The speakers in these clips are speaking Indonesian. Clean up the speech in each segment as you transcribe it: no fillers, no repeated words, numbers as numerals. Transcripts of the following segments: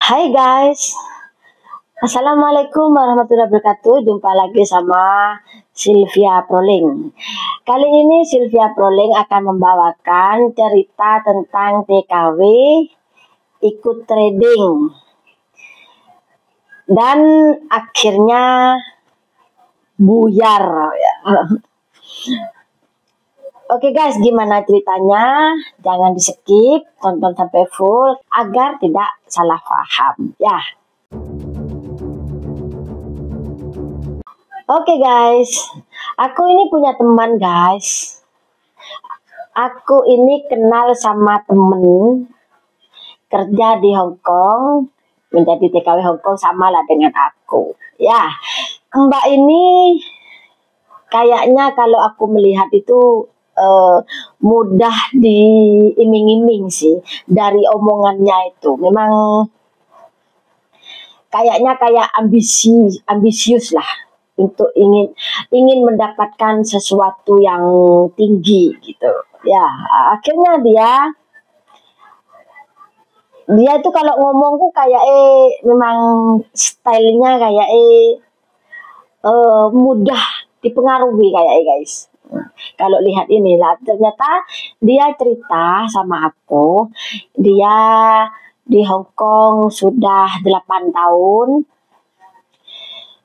Hai guys, Assalamualaikum warahmatullahi wabarakatuh. Jumpa lagi sama Sylvia Proling. Kali ini Sylvia Proling akan membawakan cerita tentang TKW ikut trading dan akhirnya buyar. Oke guys, gimana ceritanya? Jangan di skip, tonton sampai full agar tidak salah paham ya. Oke guys, aku ini punya teman guys. Aku ini kenal sama temen kerja di Hong Kong, menjadi TKW Hong Kong sama lah dengan aku. Ya, Mbak ini kayaknya kalau aku melihat itu mudah diiming-iming sih dari omongannya itu. Memang kayaknya kayak ambisius lah untuk ingin mendapatkan sesuatu yang tinggi gitu. Ya, akhirnya dia itu kalau ngomong tuh kayak memang stylenya kayak mudah dipengaruhi kayak guys. Kalau lihat inilah, ternyata dia cerita sama aku, dia di Hong Kong sudah 8 tahun.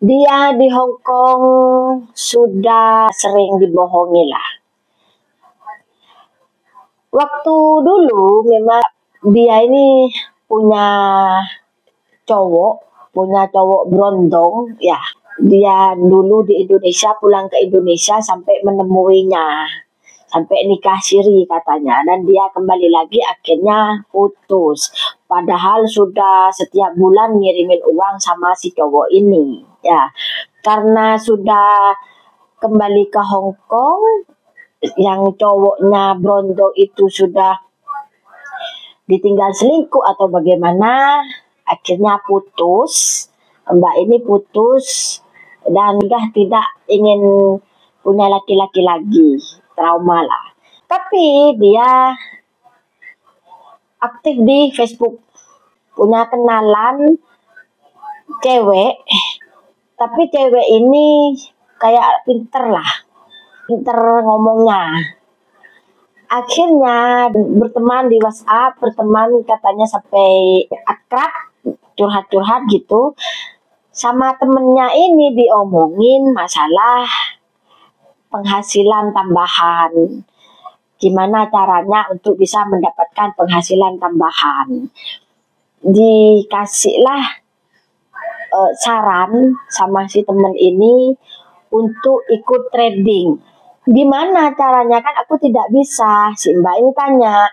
Dia di Hong Kong sudah sering dibohongi lah. Waktu dulu memang dia ini punya cowok berondong ya. Dia dulu di Indonesia, pulang ke Indonesia sampai menemuinya, sampai nikah siri katanya, dan dia kembali lagi akhirnya putus. Padahal sudah setiap bulan ngirimin uang sama si cowok ini ya. Karena sudah kembali ke Hong Kong, yang cowoknya berondong itu sudah ditinggal selingkuh atau bagaimana, akhirnya putus. Mbak ini putus dan udah tidak ingin punya laki-laki lagi, trauma lah. Tapi dia aktif di Facebook, punya kenalan cewek, tapi cewek ini kayak pinter ngomongnya. Akhirnya berteman di WhatsApp, berteman katanya sampai akrab, curhat-curhat gitu. Sama temennya ini diomongin masalah penghasilan tambahan. Gimana caranya untuk bisa mendapatkan penghasilan tambahan. Dikasihlah saran sama si temen ini untuk ikut trading. Gimana caranya? Kan aku tidak bisa. Si Mbak ini tanya.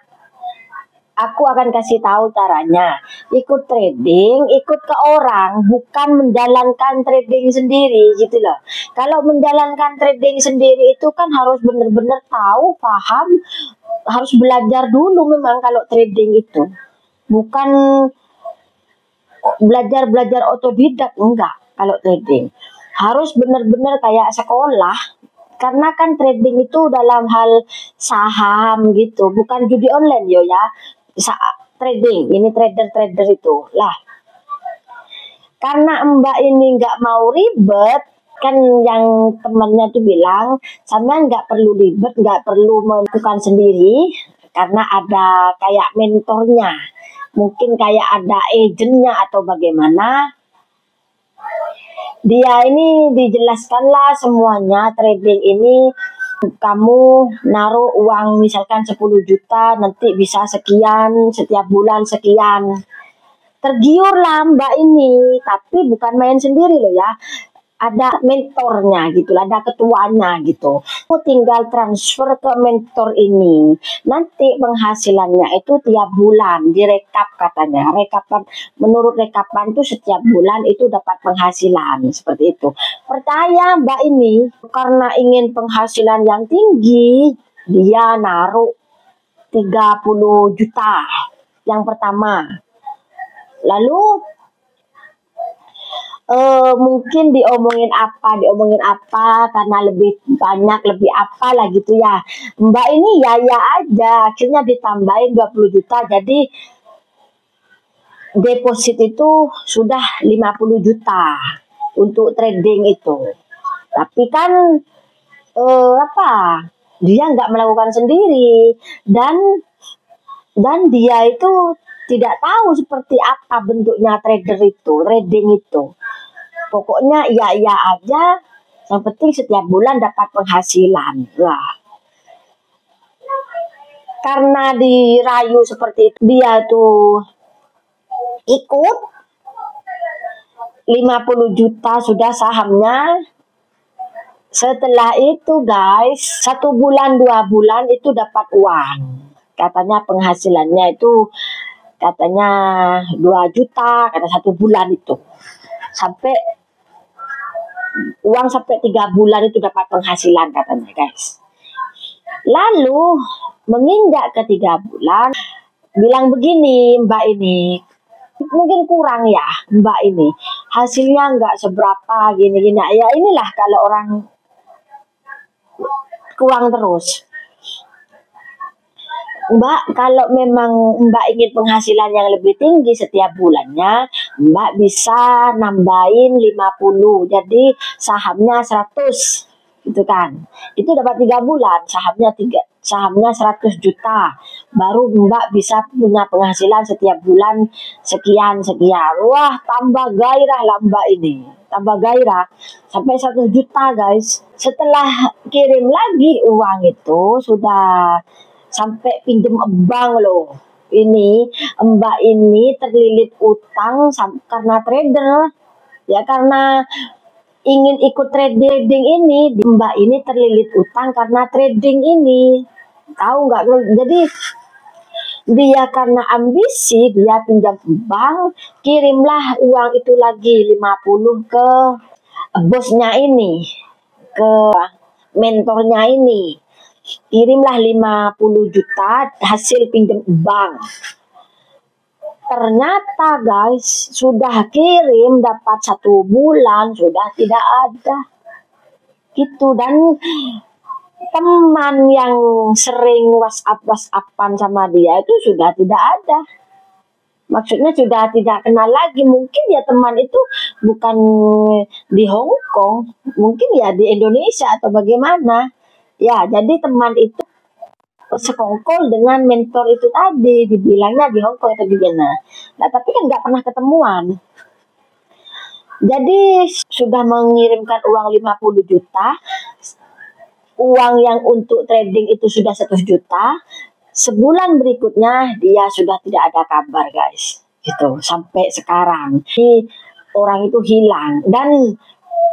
Aku akan kasih tahu caranya. Ikut trading, ikut ke orang, bukan menjalankan trading sendiri gitu loh. Kalau menjalankan trading sendiri itu kan harus benar-benar tahu, paham, harus belajar dulu memang kalau trading itu. Bukan belajar otodidak, enggak kalau trading. Harus benar-benar kayak sekolah. Karena kan trading itu dalam hal saham gitu, bukan judi online yo ya. Trading, ini trader itu lah. Karena Mbak ini nggak mau ribet, kan yang temannya tuh bilang, sampean nggak perlu ribet, nggak perlu melakukan sendiri, karena ada kayak mentornya, mungkin kayak ada agentnya atau bagaimana. Dia ini dijelaskanlah semuanya, trading ini kamu naruh uang misalkan 10 juta, nanti bisa sekian, setiap bulan sekian. Tergiur lah Mbak ini, tapi bukan main sendiri loh ya. Ada mentornya gitu, ada ketuanya gitu. Aku tinggal transfer ke mentor ini. Nanti penghasilannya itu tiap bulan direkap katanya. Menurut rekapan itu setiap bulan itu dapat penghasilan seperti itu. Percaya Mbak ini, karena ingin penghasilan yang tinggi, dia naruh 30 juta yang pertama. Lalu mungkin diomongin apa karena lebih banyak, lebih apa lah gitu ya. Mbak ini ya aja, akhirnya ditambahin 20 juta, jadi deposit itu sudah 50 juta untuk trading itu. Tapi kan dia nggak melakukan sendiri, dan dia itu tidak tahu seperti apa bentuknya trading itu. Pokoknya iya aja, yang penting setiap bulan dapat penghasilan. Lah, karena dirayu seperti itu, dia tuh ikut. 50 juta sudah sahamnya. Setelah itu guys, 1 bulan 2 bulan itu dapat uang. Katanya penghasilannya itu katanya 2 juta, kata 1 bulan itu. Sampai 3 bulan itu dapat penghasilan katanya guys. Lalu menginjak ke 3 bulan, bilang begini mbak ini, mungkin kurang ya mbak ini, hasilnya nggak seberapa gini-gini. Ya inilah kalau orang kurang terus. Mbak, kalau memang Mbak ingin penghasilan yang lebih tinggi setiap bulannya, Mbak bisa nambahin 50. Jadi sahamnya 100. Gitu kan. Itu dapat 3 bulan, sahamnya 100 juta. Baru Mbak bisa punya penghasilan setiap bulan sekian. Wah, tambah gairah lah Mbak ini. Tambah gairah sampai 1 juta guys. Setelah kirim lagi uang itu sudah sampai pinjem bank loh. Ini Mbak ini terlilit utang karena trader. Ya karena ingin ikut trading ini, Mbak ini terlilit utang karena trading ini. Tahu nggak? Jadi dia karena ambisi, dia pinjam bank, kirimlah uang itu lagi 50 ke bosnya ini, ke mentornya ini. Kirimlah 50 juta hasil pinjam bank. Ternyata guys, sudah kirim dapat 1 bulan sudah tidak ada. Gitu. Dan teman yang sering WhatsApp-WhatsAppan sama dia itu sudah tidak ada. Maksudnya sudah tidak kenal lagi. Mungkin ya teman itu bukan di Hong Kong, mungkin ya di Indonesia atau bagaimana. Ya, jadi teman itu sekongkol dengan mentor itu tadi, dibilangnya di Hong Kong atau di mana. Nah, tapi kan nggak pernah ketemuan. Jadi sudah mengirimkan uang 50 juta, uang yang untuk trading itu sudah 100 juta. Sebulan berikutnya dia sudah tidak ada kabar guys. Gitu, sampai sekarang. Jadi orang itu hilang dan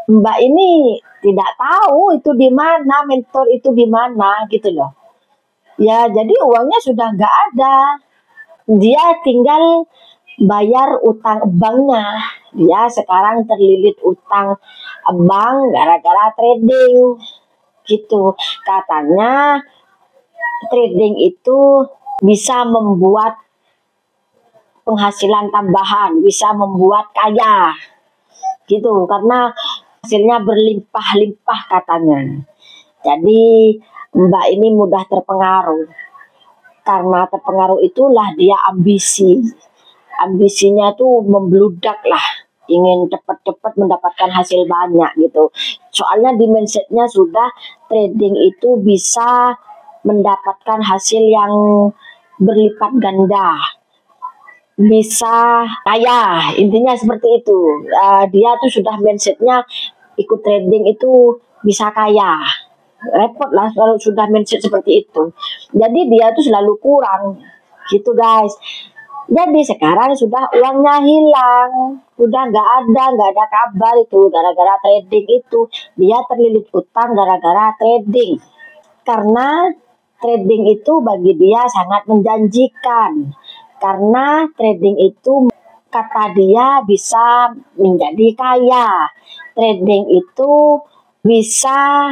Mbak ini tidak tahu itu di mana, mentor itu di mana gitu loh. Ya, jadi uangnya sudah nggak ada. Dia tinggal bayar utang banknya. Dia sekarang terlilit utang bank gara-gara trading. Gitu. Katanya trading itu bisa membuat penghasilan tambahan, bisa membuat kaya. Gitu, karena hasilnya berlimpah-limpah katanya. Jadi Mbak ini mudah terpengaruh. Karena terpengaruh itulah dia ambisi. Ambisinya tuh membludak lah. Ingin cepat-cepat mendapatkan hasil banyak gitu. Soalnya di mindsetnya sudah trading itu bisa mendapatkan hasil yang berlipat ganda. Bisa kaya, intinya seperti itu. Dia tuh sudah mindsetnya ikut trading itu bisa kaya. Repot lah kalau sudah mindset seperti itu. Jadi dia tuh selalu kurang gitu guys. Jadi sekarang sudah uangnya hilang, udah nggak ada kabar itu gara-gara trading itu. Dia terlilit utang gara-gara trading. Karena trading itu bagi dia sangat menjanjikan. Karena trading itu kata dia bisa menjadi kaya. Trading itu bisa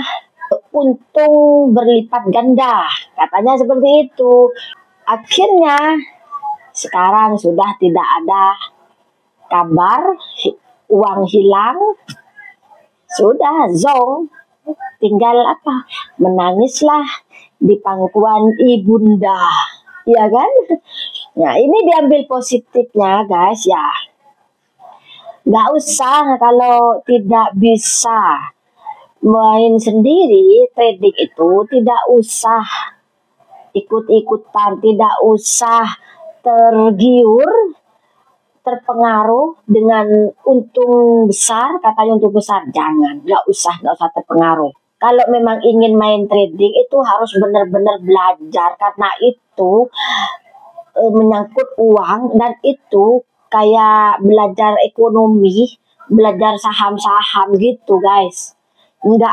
untung berlipat ganda. Katanya seperti itu. Akhirnya sekarang sudah tidak ada kabar, uang hilang, sudah zong. Tinggal menangislah di pangkuan ibunda. Ya kan? Ya, ini diambil positifnya guys ya. Nggak usah kalau tidak bisa main sendiri trading itu, tidak usah ikut-ikutan, tidak usah tergiur, terpengaruh dengan untung besar, katanya untung besar, jangan, nggak usah terpengaruh. Kalau memang ingin main trading itu harus benar-benar belajar, karena itu menyangkut uang, dan itu kayak belajar ekonomi, belajar saham-saham gitu guys. Enggak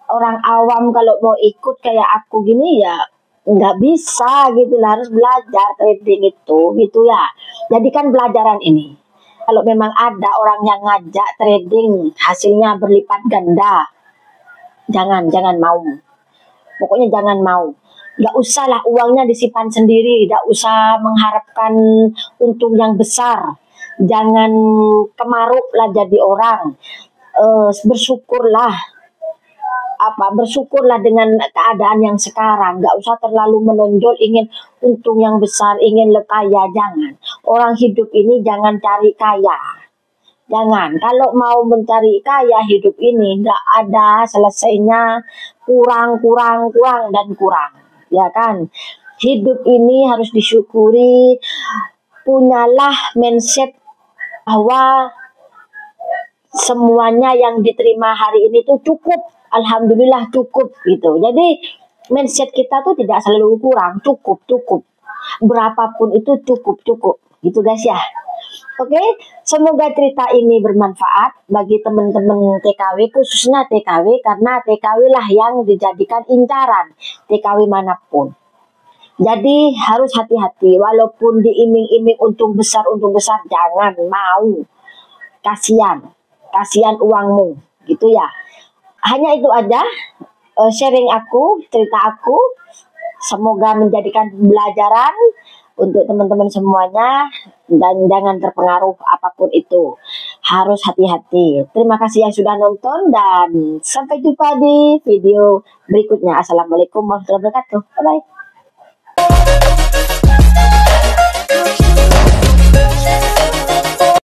orang awam kalau mau ikut kayak aku gini ya nggak bisa gitu lah, harus belajar trading itu gitu ya. Jadikan pelajaran ini. Kalau memang ada orang yang ngajak trading hasilnya berlipat ganda, jangan mau. Pokoknya jangan mau. Nggak usah lah uangnya disimpan sendiri, nggak usah mengharapkan untung yang besar. Jangan kemaruk lah jadi orang. Bersyukurlah dengan keadaan yang sekarang. Nggak usah terlalu menonjol ingin untung yang besar, ingin kaya, jangan. Orang hidup ini jangan cari kaya. Jangan, kalau mau mencari kaya hidup ini nggak ada selesainya, kurang, ya kan? Hidup ini harus disyukuri, punyalah mindset bahwa semuanya yang diterima hari ini tuh cukup, alhamdulillah cukup gitu. Jadi mindset kita tuh tidak selalu kurang, cukup, berapapun itu cukup gitu guys ya. Oke, semoga cerita ini bermanfaat bagi teman-teman TKW, khususnya TKW, karena TKW lah yang dijadikan incaran TKW manapun. Jadi harus hati-hati, walaupun diiming-iming untung besar, jangan mau. Kasihan uangmu, gitu ya. Hanya itu aja sharing aku, cerita aku. Semoga menjadikan pembelajaran untuk teman-teman semuanya, dan jangan terpengaruh apapun itu. Harus hati-hati. Terima kasih yang sudah nonton, dan sampai jumpa di video berikutnya. Assalamualaikum warahmatullahi wabarakatuh. Bye-bye.